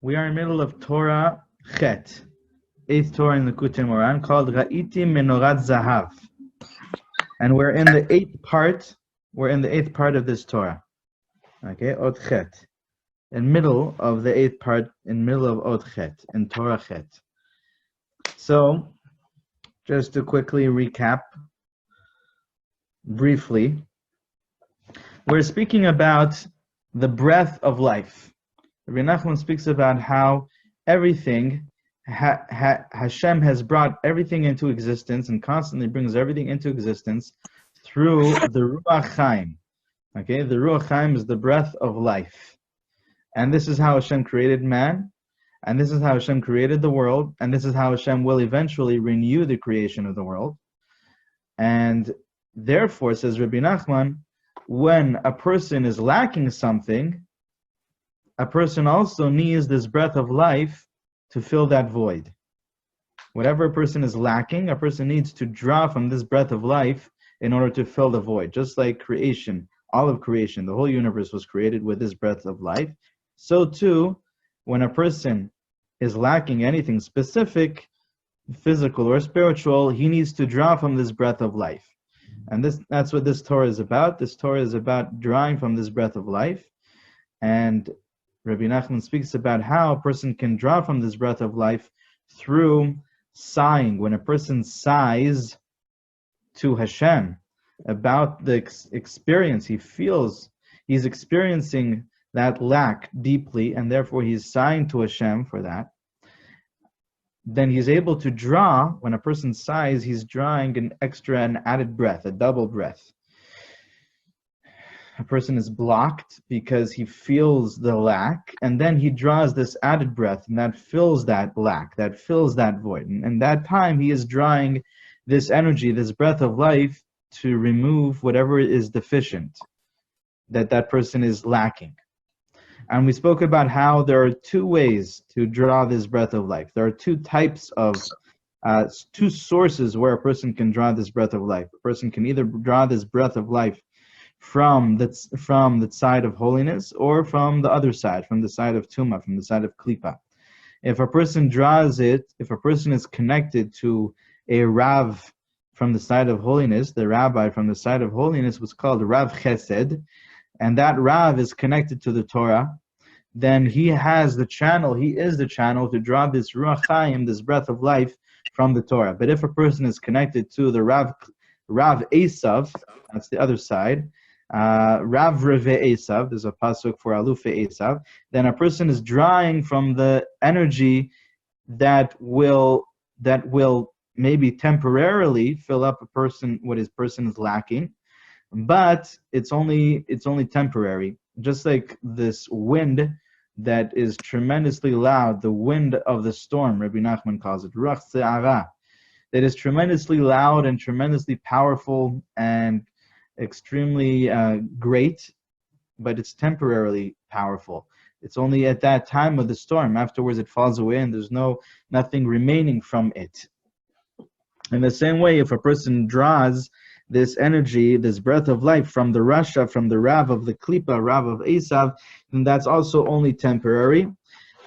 We are in the middle of Torah Chet, 8th Torah in the Likutei Moharan, called Ra'iti Menorat Zahav. And we're in the 8th part. We're in the 8th part of this Torah. Okay, Ot Chet. In middle of the 8th part, in middle of Ot Chet, in Torah Chet. So, just to quickly recap, briefly, we're speaking about the breath of life. Rabbi Nachman speaks about how everything, Hashem has brought everything into existence and constantly brings everything into existence through the Ruach Chaim. Okay, the Ruach Chaim is the breath of life. And this is how Hashem created man, and this is how Hashem created the world, and this is how Hashem will eventually renew the creation of the world. And therefore, says Rabbi Nachman, when a person is lacking something, a person also needs this breath of life to fill that void. Whatever a person is lacking, a person needs to draw from this breath of life in order to fill the void. Just like creation, all of creation, the whole universe was created with this breath of life. So too, when a person is lacking anything specific, physical or spiritual, he needs to draw from this breath of life. And that's what this Torah is about. This Torah is about drawing from this breath of life. And Rabbi Nachman speaks about how a person can draw from this breath of life through sighing. When a person sighs to Hashem about the experience, he feels he's experiencing that lack deeply, and therefore he's sighing to Hashem for that. Then he's able to draw. When a person sighs, he's drawing an added breath, a double breath. A person is blocked because he feels the lack, and then he draws this added breath, and that fills that lack, that fills that void. And that time he is drawing this energy, this breath of life, to remove whatever is deficient that person is lacking. And we spoke about how there are two ways to draw this breath of life. There are two types of, two sources where a person can draw this breath of life. A person can either draw this breath of life from the side of holiness, or from the other side, from the side of Tumah, from the side of Klipa. If a person draws it, if a person is connected to a Rav from the side of holiness, the rabbi from the side of holiness was called Rav Chesed, and that Rav is connected to the Torah, then he has the channel, he is the channel to draw this Ruach Chaim, this breath of life, from the Torah. But if a person is connected to the Rav Esav, that's the other side, Rav Reve Esav, there's a pasuk for Alufe Esav, then a person is drawing from the energy that will maybe temporarily fill up what his person is lacking, but it's only temporary. Just like this wind that is tremendously loud, the wind of the storm, Rabbi Nachman calls it, Ruach Zahav, that is tremendously loud and tremendously powerful and extremely great, but it's temporarily powerful. It's only at that time of the storm. Afterwards it falls away and there's nothing remaining from it. In the same way, if a person draws this energy, this breath of life from the Rasha, from the Rav of the Klipa, Rav of Esav, then that's also only temporary.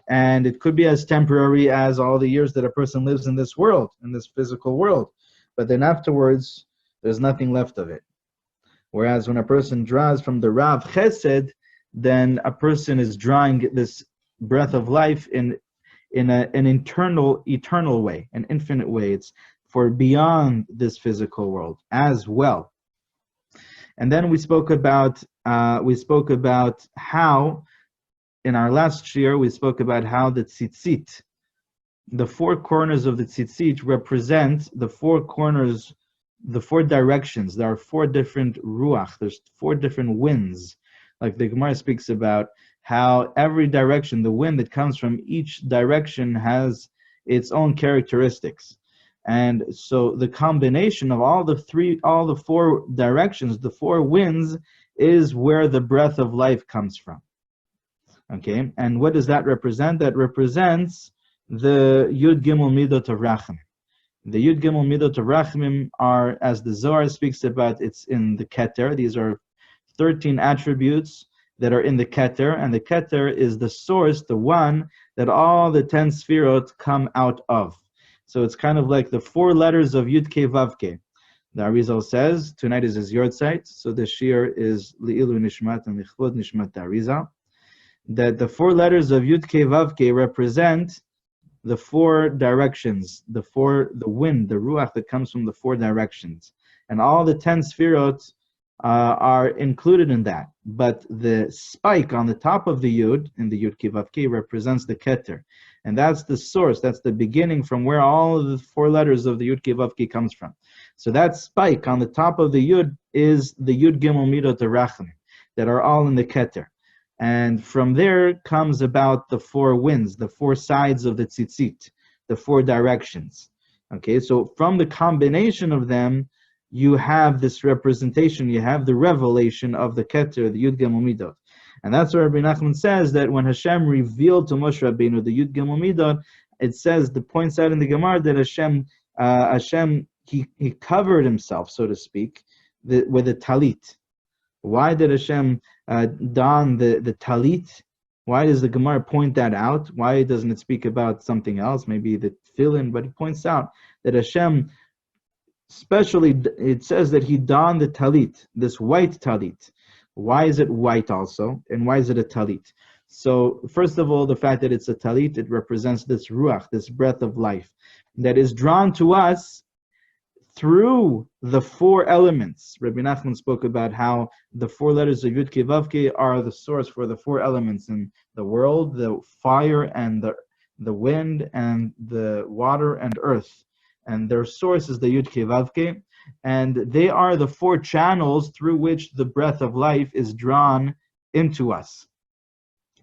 And it could be as temporary as all the years that a person lives in this world, in this physical world. But then afterwards, there's nothing left of it. Whereas when a person draws from the Rav Chesed, then a person is drawing this breath of life in an eternal way, an infinite way. It's for beyond this physical world as well. And then we spoke about how, in our last year, we spoke about how the tzitzit, the four corners of the tzitzit, represent the four corners, the four directions. There are four different ruach, there's four different winds. Like the Gemara speaks about how every direction, the wind that comes from each direction has its own characteristics. And so the combination of all the four directions, the four winds, is where the breath of life comes from. Okay, and what does that represent? That represents the Yud Gimel Midot of Rachim. The Yud Gimel Midot of Rachim are, as the Zohar speaks about, it's in the Keter. These are 13 attributes that are in the Keter, and the Keter is the source, the one that all the 10 sfirot come out of. So it's kind of like the 4 letters of Yud Kei Vav Kei. The Arizal says, tonight is his Yortzeit, so the Shir is Li'ilu Nishmat and Lichvod Nishmat Arizal, that the 4 letters of Yud Kei Vav Kei represent the 4 directions, the wind, the ruach that comes from the 4 directions. And all the 10 sfirot are included in that. But the spike on the top of the Yud, in the Yud Kei Vav Kei, represents the Keter. And that's the source, that's the beginning from where all of the 4 letters of the Yud Kei Vav Kei comes from. So that spike on the top of the Yud is the Yud Gimel Midot Rachamim, that are all in the Keter. And from there comes about the 4 winds, the 4 sides of the tzitzit, the 4 directions. Okay, so from the combination of them, you have this representation, you have the revelation of the Keter, the Yud Gimel Midot. And that's where Rabbi Nachman says that when Hashem revealed to Moshe Rabbeinu the Yud Gimel Midot, it says, it points out in the Gemara that Hashem he covered himself, so to speak, with a talit. Why did Hashem don the talit? Why does the Gemara point that out? Why doesn't it speak about something else, maybe the tefillin? But it points out that Hashem, especially, it says that he donned the talit, this white talit. Why is it white also? And why is it a talit? So, first of all, the fact that it's a talit, it represents this ruach, this breath of life, that is drawn to us through the 4 elements. Rabbi Nachman spoke about how the 4 letters of Yud Kei Vav Kei are the source for the 4 elements in the world, the fire and the wind and the water and earth. And their source is the Yud Kei Vav Kei. And they are the 4 channels through which the breath of life is drawn into us.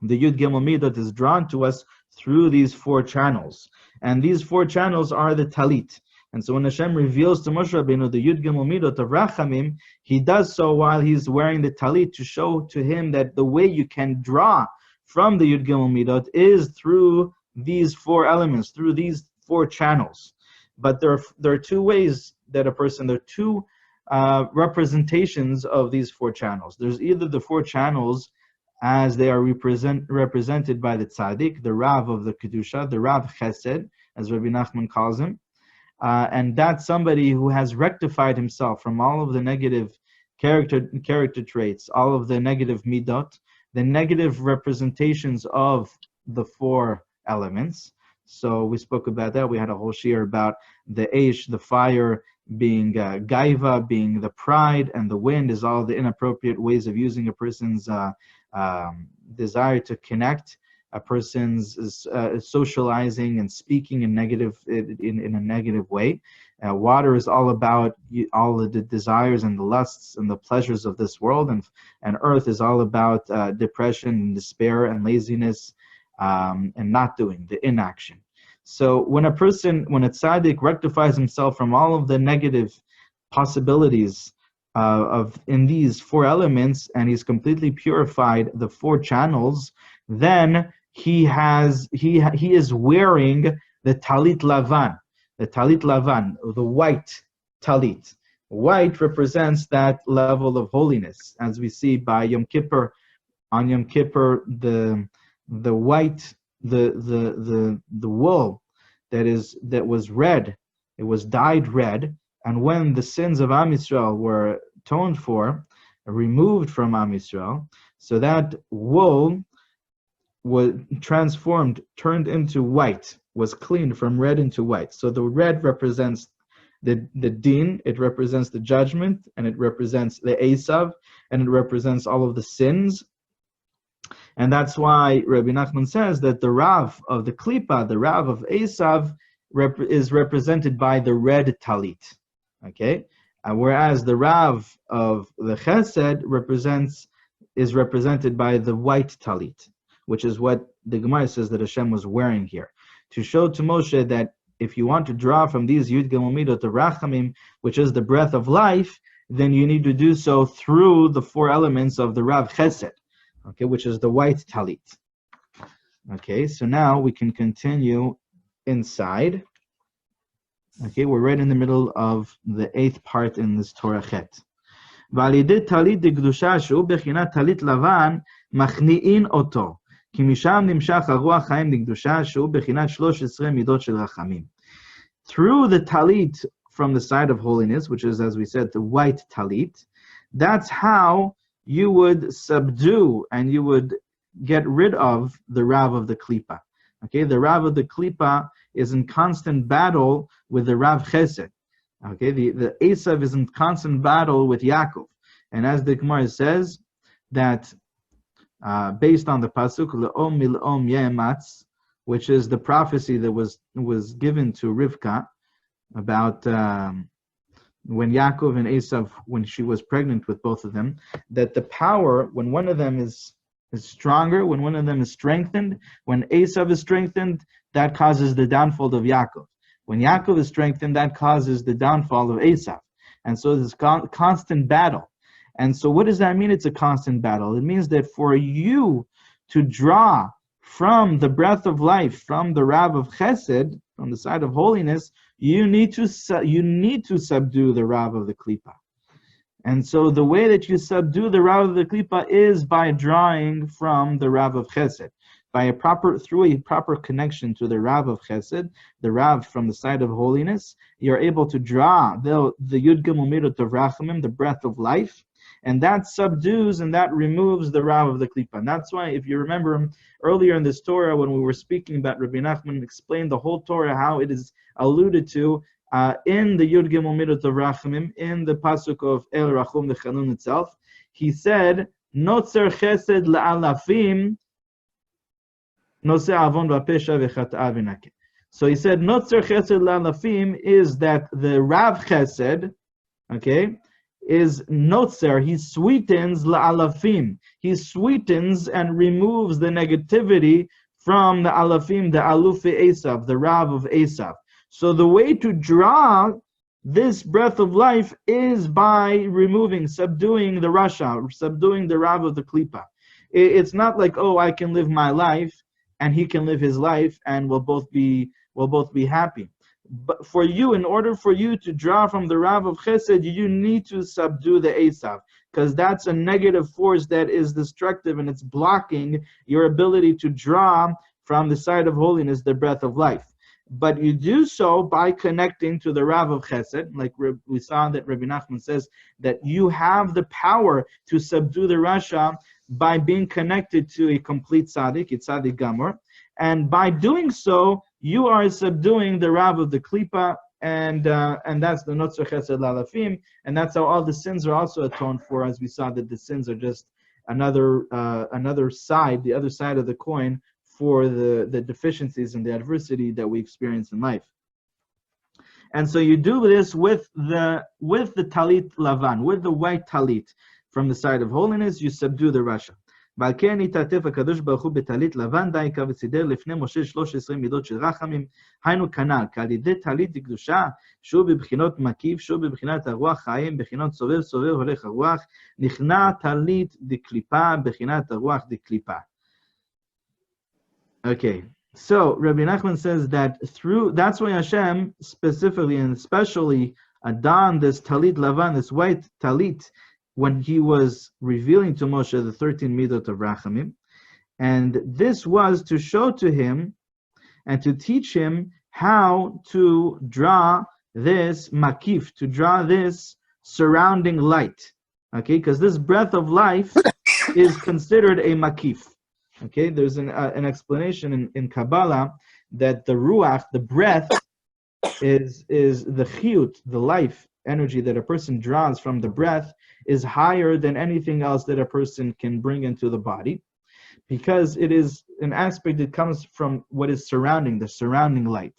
The Yud Gimel Midot is drawn to us through these 4 channels. And these 4 channels are the talit. And so when Hashem reveals to Moshe Rabbeinu the Yud Gimel Midot of Rachamim, he does so while he's wearing the talit to show to him that the way you can draw from the Yud Gimel Midot is through these 4 elements, through these 4 channels. But there are 2 ways that there are 2 representations of these 4 channels. There's either the 4 channels as they are represented by the tzaddik, the Rav of the Kedusha, the Rav Chesed, as Rabbi Nachman calls him. And that's somebody who has rectified himself from all of the negative character traits, all of the negative midot, the negative representations of the 4 elements. So we spoke about that. We had a whole shir about the Eish, the fire, being gaiva, being the pride, and the wind is all the inappropriate ways of using a person's desire to connect, a person's socializing and speaking in a negative way. Water is all about all of the desires and the lusts and the pleasures of this world, and earth is all about depression and despair and laziness and not doing, the inaction. So when a tzaddik rectifies himself from all of the negative possibilities in these 4 elements, and he's completely purified the 4 channels, then he is wearing the talit lavan, the white talit. White represents that level of holiness, as we see by Yom Kippur. On Yom Kippur, the white, the wool that was red, it was dyed red, and when the sins of Am Yisrael were atoned for, removed from Am Yisrael, so that wool was transformed, turned into white, was cleaned from red into white. So the red represents the din, it represents the judgment, and it represents the Esav, and it represents all of the sins. And that's why Rabbi Nachman says that the Rav of the Klippa, the Rav of Esav, is represented by the red talit. Okay? Whereas the Rav of the Chesed is represented by the white talit, which is what the Gemara says that Hashem was wearing here, to show to Moshe that if you want to draw from these Yud Gimel Midot of Rachamim, which is the breath of life, then you need to do so through the 4 elements of the Rav Chesed, okay, which is the white talit. Okay, so now we can continue inside. Okay, we're right in the middle of the 8th part in this Torah Chet. ועל ידי טלית דקדושה שהוא בחינת טלית לבן מכניעין אותו. כי משם נמשך הרוח חיים לקדושה, שהוא בחינת 13 מידות של רחמים. Through the talit from the side of holiness, which is, as we said, the white talit, that's how you would subdue and you would get rid of the Rav of the Klipa. Okay, the Rav of the Klipa is in constant battle with the Rav Chesed. Okay, the Esav is in constant battle with Yaakov. And as the Gemara says, that based on the Pasuk, Le'om mil'om ye'ematz, which is the prophecy that was given to Rivka about when Yaakov and Esav, when she was pregnant with both of them, that the power, when one of them is stronger, when one of them is strengthened, when Esav is strengthened, that causes the downfall of Yaakov. When Yaakov is strengthened, that causes the downfall of Esav. And so there's constant battle. And so what does that mean, it's a constant battle? It means that for you to draw from the breath of life, from the Rav of Chesed, from the side of holiness, you need to subdue the Rav of the Klipa. And so the way that you subdue the Rav of the Klipa is by drawing from the Rav of Chesed. Through a proper connection to the Rav of Chesed, the Rav from the side of holiness, you're able to draw the Yud Gimel Midot of Rachamim, the breath of life, and that subdues and that removes the Rav of the Klipa. And that's why, if you remember earlier in this Torah, when we were speaking about Rabbi Nachman explained the whole Torah, how it is alluded to in the Yud Gimel Midot of Rachamim, in the pasuk of El Rachum the Chanun itself, he said, Notzer Chesed la'alafim Noseh avon v'pesha v'chata'a v'nakeh. So he said, Notzer Chesed la'alafim is that the Rav Chesed, okay, is Notzer, he sweetens la'alafim. He sweetens and removes the negativity from the alafim, the alufi Esav, the Rav of Esav. So the way to draw this breath of life is by removing, subduing the Rasha, subduing the Rav of the Klipa. It's not like, oh, I can live my life and he can live his life and we'll both be happy. But for you, in order for you to draw from the Rav of Chesed, you need to subdue the Esav, because that's a negative force that is destructive and it's blocking your ability to draw from the side of holiness, the breath of life. But you do so by connecting to the Rav of Chesed, like we saw that Rabbi Nachman says, that you have the power to subdue the Rasha by being connected to a complete tzaddik, a tzaddik gamor, and by doing so, you are subduing the Rav of the Klipa, and that's the Notzer Chesed Lalafim, and that's how all the sins are also atoned for, as we saw that the sins are just another side, the other side of the coin for the deficiencies and the adversity that we experience in life. And so you do this with the Talit Lavan, with the white Talit from the side of holiness, you subdue the Rasha. ועל כן התעטף הקדוש ברוך הוא בטלית לבן דייקה וסידר לפני משה 13 מידות של רחמים, היינו כנ"ל, כעל ידי טלית דקדושה, שהוא בבחינות מקיף, שהוא בבחינת הרוח חיים, בחינות סובב סובב הולך הרוח, נכנע טלית דקליפה, בחינת הרוח דקליפה. Okay, so Rabbi Nachman says that that's why Hashem specifically and especially adorned this talit lavan, this white talit, when he was revealing to Moshe the 13 midot of Rachamim. And this was to show to him and to teach him how to draw this makif, to draw this surrounding light. Okay, because this breath of life is considered a makif. Okay, there's an explanation in Kabbalah that the ruach, the breath, is the chiyut, the life energy that a person draws from the breath, is higher than anything else that a person can bring into the body, because it is an aspect that comes from what is surrounding, the surrounding light.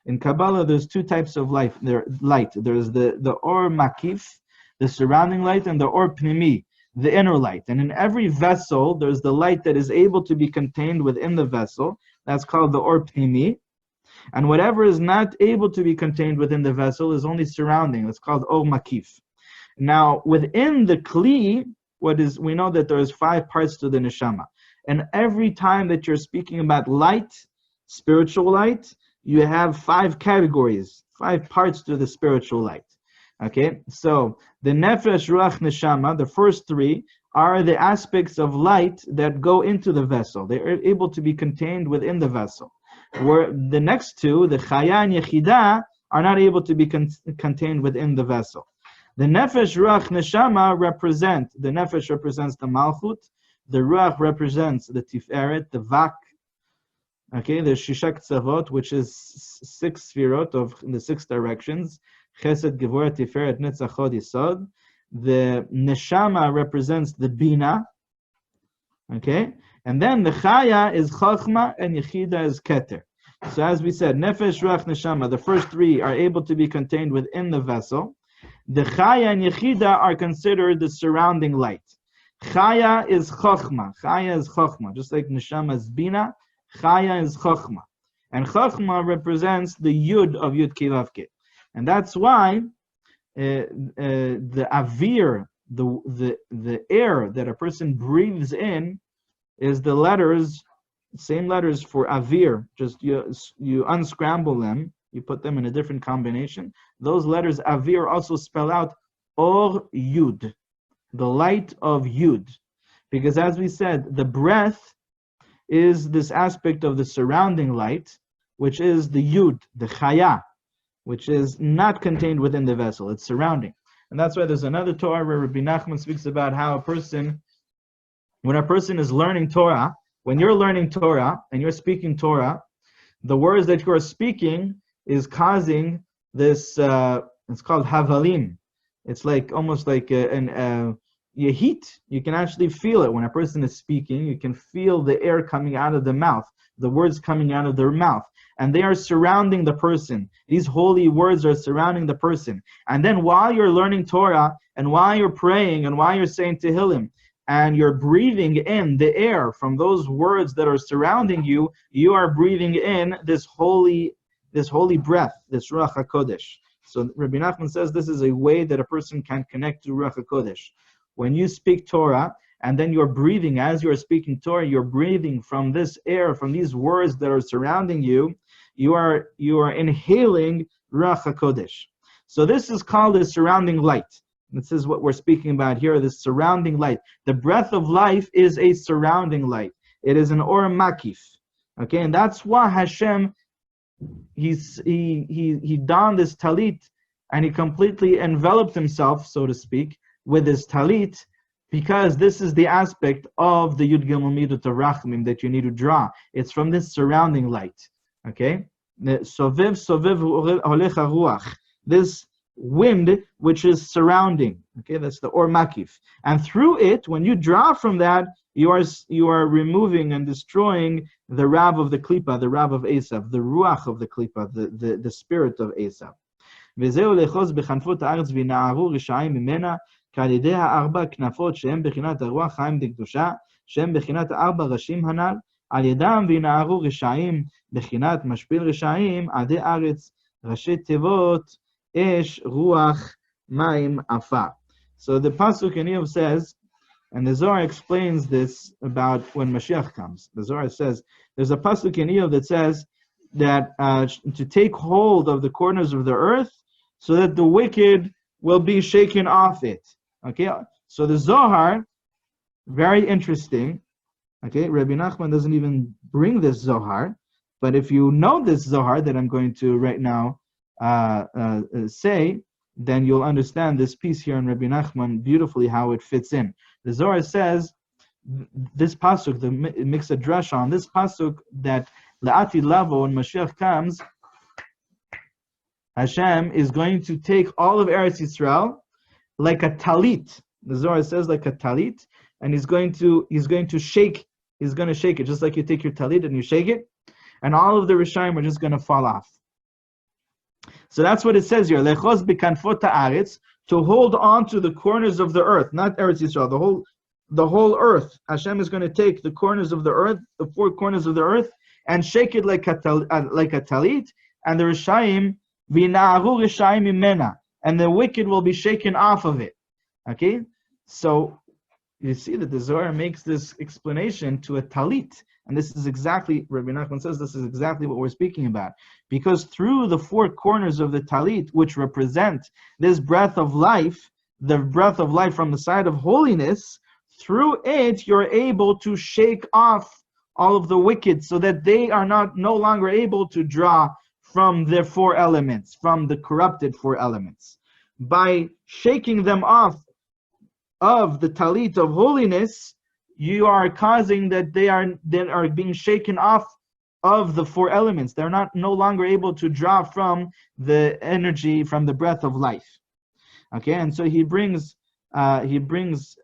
In Kabbalah, there's two types of light. There's the or makif, the surrounding light, and the or pnimi, the inner light. And in every vessel, there's the light that is able to be contained within the vessel. That's called the or pnimi. And whatever is not able to be contained within the vessel is only surrounding. It's called or makif. Now, within the kli, we know that there's 5 parts to the neshama. And every time that you're speaking about light, spiritual light, you have 5 categories, 5 parts to the spiritual light. Okay, so the nefesh, ruach, neshama, the first 3 are the aspects of light that go into the vessel. They are able to be contained within the vessel. Where the next two, the Chaya and Yechida, are not able to be contained within the vessel. The Nefesh, Ruach, Neshama represent, the Nefesh represents the Malchut, the Ruach represents the Tiferet, the Vak, okay, the Shishak Tzavot, which is 6 Sfirot of the 6 directions, Chesed, Gevurah, Tiferet, Netzach, Hod, Yisod. The Neshama represents the Bina, okay, and then the Chaya is Chachma and Yechida is Keter. So as we said, Nefesh, Ruach, Neshama, the first 3 are able to be contained within the vessel. The Chaya and Yechida are considered the surrounding light. Chaya is Chachma. Chaya is Chachma. Just like Neshama is Bina, Chaya is Chachma. And Chachma represents the Yud of Yud Kei Vav Kei. And that's why the Avir, the air that a person breathes in, is the letters, same letters for Avir. Just you unscramble them, you put them in a different combination. Those letters Avir also spell out Or Yud, the light of Yud. Because as we said, the breath is this aspect of the surrounding light, which is the Yud, the Chaya, which is not contained within the vessel, it's surrounding. And that's why there's another Torah where Rabbi Nachman speaks about how when a person is learning Torah, when you're learning Torah and you're speaking Torah, the words that you are speaking is causing this, it's called havalim. It's like almost like a heat. You can actually feel it when a person is speaking. You can feel the air coming out of the mouth, the words coming out of their mouth. And they are surrounding the person. These holy words are surrounding the person. And then while you're learning Torah, and while you're praying, and while you're saying Tehillim, and you're breathing in the air from those words that are surrounding you, you are breathing in this holy breath, this Ruach HaKodesh. So Rabbi Nachman says this is a way that a person can connect to Ruach HaKodesh. When you speak Torah, and then you're breathing, as you're speaking Torah, you're breathing from this air, from these words that are surrounding you, you are inhaling Ruach HaKodesh. So this is called the surrounding light. This is what we're speaking about here, the surrounding light. The breath of life is a surrounding light. It is an or makif. Okay, and that's why Hashem, he donned this talit, and he completely enveloped himself, so to speak, with his talit, because this is the aspect of the Yud Gimel Midot Rachmim that you need to draw. It's from this surrounding light. Okay? Sovev Sovev Holech HaRuach. This wind which is surrounding. Okay, that's the Or Makif. And through it, when you draw from that, you are removing and destroying the Rav of the Klippa, the Rav of Esav, the Ruach of the Klippa, the spirit of Esav. וזהו לאחוז בחנפות הארץ ונערו רשעים ממנה כעל ידי הארבע כנפות שהם בחינת הרוח חיים דקדושה שהם בחינת ארבע ראשים הנ"ל על ידם ונערו רשעים בחינת משפיל רשעים עדי ארץ ראשי תיבות אש רוח מים עפר. So the Pasuk in Eov says, and the Zohar explains this about when Mashiach comes. The Zohar says, there's a Pasuk in Eov that says that to take hold of the corners of the earth so that the wicked will be shaken off it. Okay, so the Zohar, very interesting. Okay, Rabbi Nachman doesn't even bring this Zohar, but if you know this Zohar that I'm going to right now say, then you'll understand this piece here in Rabbi Nachman beautifully how it fits in. The Zohar says, this pasuk, it makes a drash on this pasuk that La'ati Lavo, when Mashiach comes, Hashem is going to take all of Eretz Yisrael like a talit. The Zohar says like a talit, and he's going to shake it, just like you take your talit and you shake it, and all of the Rishayim are just going to fall off. So that's what it says here. Lechos b'kanfot ha'aretz, to hold on to the corners of the earth, not Eretz Yisrael, the whole earth. Hashem is going to take the corners of the earth, the 4 corners of the earth, and shake it like a talit, and the Rishayim v'na'aru Rishayim imena, and the wicked will be shaken off of it. Okay, so you see that the Zohar makes this explanation to a talit, and this is exactly, Rabbi Nachman says, this is exactly what we're speaking about, because through the 4 corners of the talit, which represent this breath of life, the breath of life from the side of holiness, through it you're able to shake off all of the wicked, so that they are no longer able to draw from the four elements, from the corrupted four elements. By shaking them off of the talit of holiness, you are causing that they are being shaken off of the four elements. They're no longer able to draw from the energy, from the breath of life. Okay, and so he brings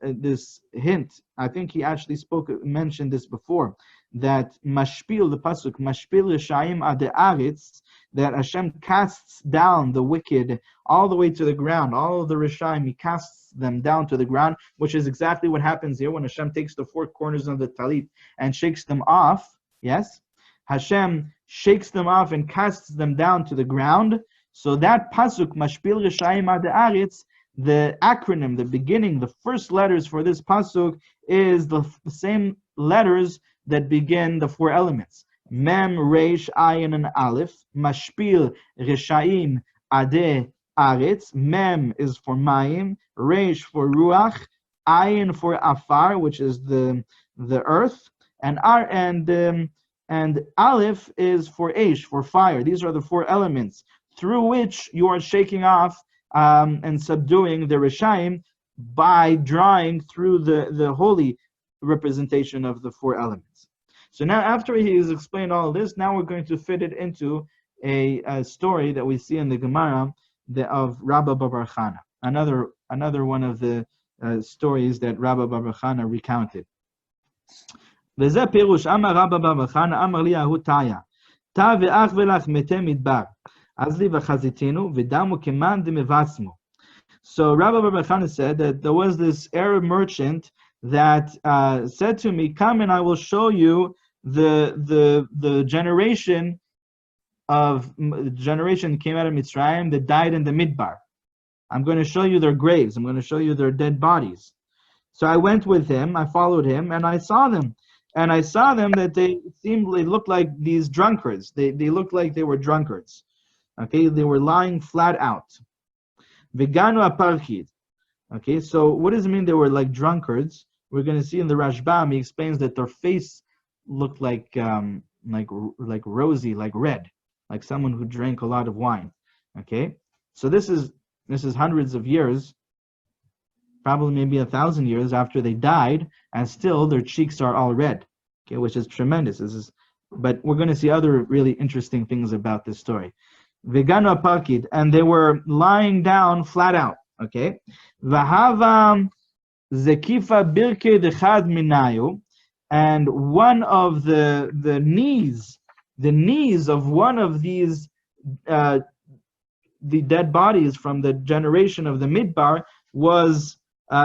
this hint. I think he actually mentioned this before, that mashpil, the pasuk mashpil reshaim ad haaretz, that Hashem casts down the wicked all the way to the ground. All of the reshaim, he casts them down to the ground, which is exactly what happens here when Hashem takes the four corners of the talit and shakes them off. Yes, Hashem shakes them off and casts them down to the ground. So that pasuk mashpil reshaim ad haaretz, the acronym, the beginning, the first letters for this pasuk is the same letters that begin the four elements. Mem, Reish, Ayin, and Aleph. Mashpil, Reshaim, Adeh, Aretz. Mem is for Mayim, Reish for Ruach, Ayin for Afar, which is the earth, and Aleph is for Eish, for fire. These are the four elements through which you are shaking off and subduing the Reshaim by drawing through the holy representation of the four elements. So now, after he has explained all of this, now we're going to fit it into a story that we see in the Gemara of Rabbi Bar Chana, another one of the stories that Rabbi Bar Chana recounted. וזה פירוש, אמר רבא בר חנא, אמר לי ההוא תיה, תא ואח ולך מתי מדבר, אז לי וחזיתינו, ודמו כמן דמבצמו. So Rabbi Bar Chana said that there was this Arab merchant that said to me, come and I will show you the generation came out of Mitzrayim that died in the Midbar. I'm going to show you their graves. I'm going to show you their dead bodies. So I went with him, I followed him, and I saw them. And I saw them that they looked like these drunkards. They looked like they were drunkards. Okay, they were lying flat out. Veganu aparchid. Okay, so what does it mean they were like drunkards? We're going to see in the Rashbam, he explains that their face looked like rosy, like red, like someone who drank a lot of wine. Okay, so this is hundreds of years, probably maybe 1,000 years after they died, and still their cheeks are all red. Okay, which is tremendous. But we're going to see other really interesting things about this story. Veganu apakid, and they were lying down flat out. Okay, v'hava zekifa birke dechad minayu, and one of the knees of one of these the dead bodies from the generation of the Midbar was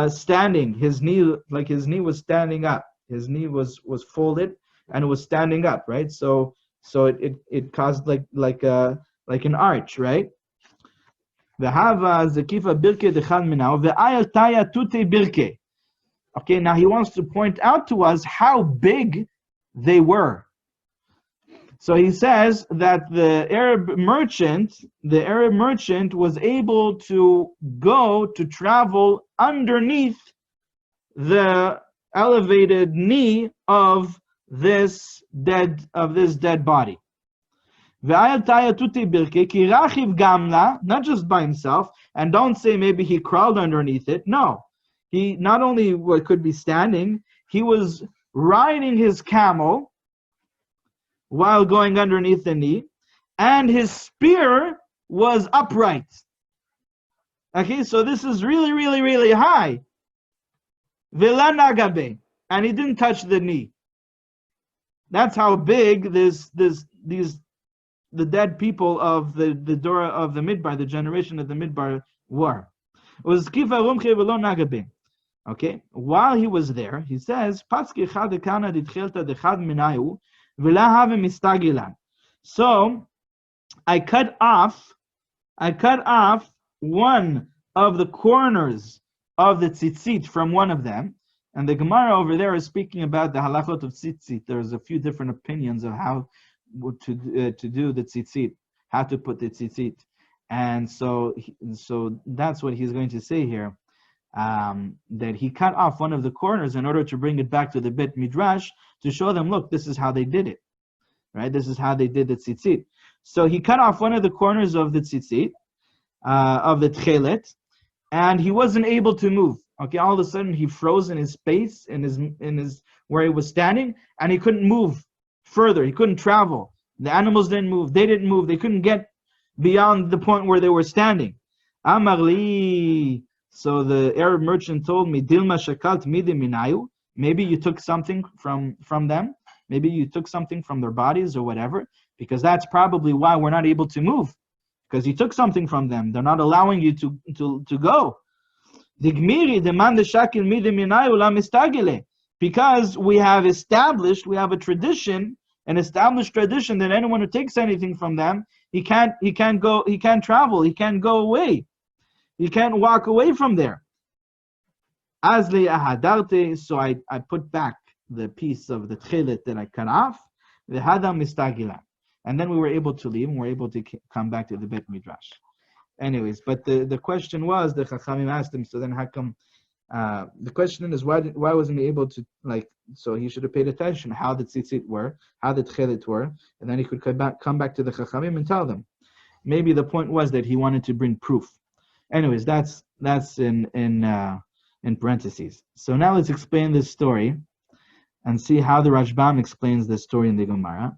standing. His knee was standing up. His knee was folded and it was standing up, right? So it caused like an arch, right? Okay, now he wants to point out to us how big they were. So he says that the Arab merchant was able to travel underneath the elevated knee of this dead body. Not just by himself, and don't say maybe he crawled underneath it. No, he not only could be standing, he was riding his camel while going underneath the knee, and his spear was upright. Okay, so this is really, really, really high. Vela nagabe, and he didn't touch the knee. That's how big the dead people of the Dora of the Midbar, the generation of the Midbar, were. It was kifa rumche velo nagabe. Okay, while he was there, he says, "Patski chad kana ditchelta dechad minayu." So I cut off one of the corners of the tzitzit from one of them, and the Gemara over there is speaking about the halachot of tzitzit. There's a few different opinions of how to do the tzitzit, how to put the tzitzit, and so that's what he's going to say here. that he cut off one of the corners in order to bring it back to the Bet Midrash to show them, look, this is how they did it, right? This is how they did the tzitzit. So he cut off one of the corners of the tzitzit, of the tchelet, and he wasn't able to move. Okay, all of a sudden he froze in his space, in his where he was standing, and he couldn't move further. He couldn't travel. The animals didn't move. They didn't move. They couldn't get beyond the point where they were standing. Amarli. So the Arab merchant told me, Dilma shakalt midi minayu. Maybe you took something from them. Maybe you took something from their bodies or whatever, because that's probably why we're not able to move. Because you took something from them. They're not allowing you to go. Because we have an established tradition that anyone who takes anything from them, he can't travel, he can't go away. He can't walk away from there. So I put back the piece of the tchelet that I cut off, the hadam mistagilan. And then we were able to leave, and we were able to come back to the Bet Midrash. Anyways, but the question was, the Chachamim asked him, so then how come, the question is, why wasn't he able to, so he should have paid attention how the tzitzit were, how the tchelet were, and then he could come back to the Chachamim and tell them. Maybe the point was that he wanted to bring proof. Anyways, that's in parentheses. So now let's explain this story and see how the Rashbam explains this story in the Gemara.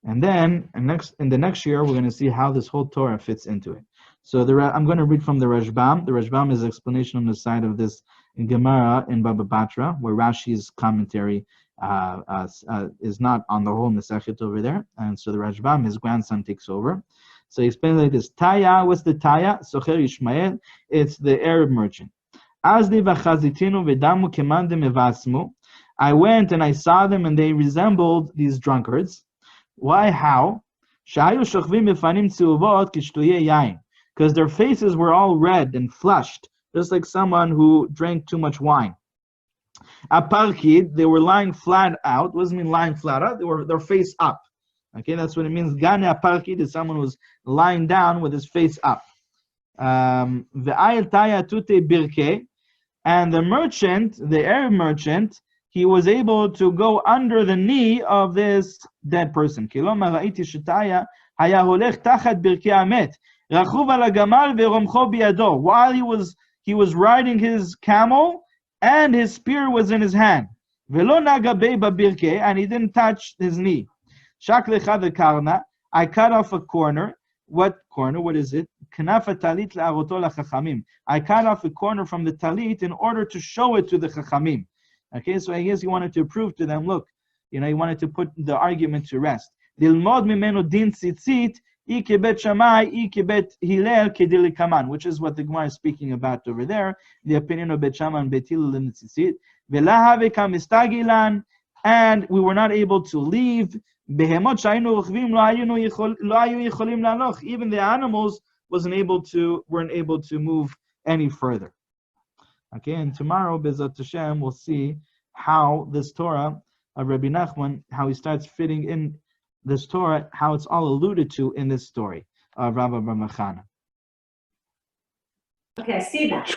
And then in the next year, we're going to see how this whole Torah fits into it. So I'm going to read from the Rashbam. The Rashbam is an explanation on the side of this Gemara in Baba Batra, where Rashi's commentary is not on the whole Masechet over there. And so the Rashbam, his grandson, takes over. So he explains like this. Taya, what's the Taya? Socher Ishmael, it's the Arab merchant. Azli v'chazitinu v'damu kemandem evasmu. I went and I saw them, and they resembled these drunkards. Why? How? Because their faces were all red and flushed, just like someone who drank too much wine. Aparkid, they were lying flat out. What does it mean lying flat out? They were their face up. Okay, that's what it means. Gane aparkid is someone who's lying down with his face up. And the merchant, the Arab merchant, he was able to go under the knee of this dead person. While he was riding his camel, and his spear was in his hand. And he didn't touch his knee. I cut off a corner. What corner? What is it? I cut off a corner from the talit in order to show it to the chachamim. Okay, so I guess he wanted to prove to them, look, he wanted to put the argument to rest. Which is what the Gemara is speaking about over there, the opinion of Bet Shammai and Bet Hillel in tzitzit. And we were not able to leave. Even the animals weren't able to move any further. Okay, and tomorrow, Bezat Hashem, we'll see how this Torah of Rabbi Nachman, how he starts fitting in this Torah, how it's all alluded to in this story of Rabbi Bar Machana. Okay, I see that.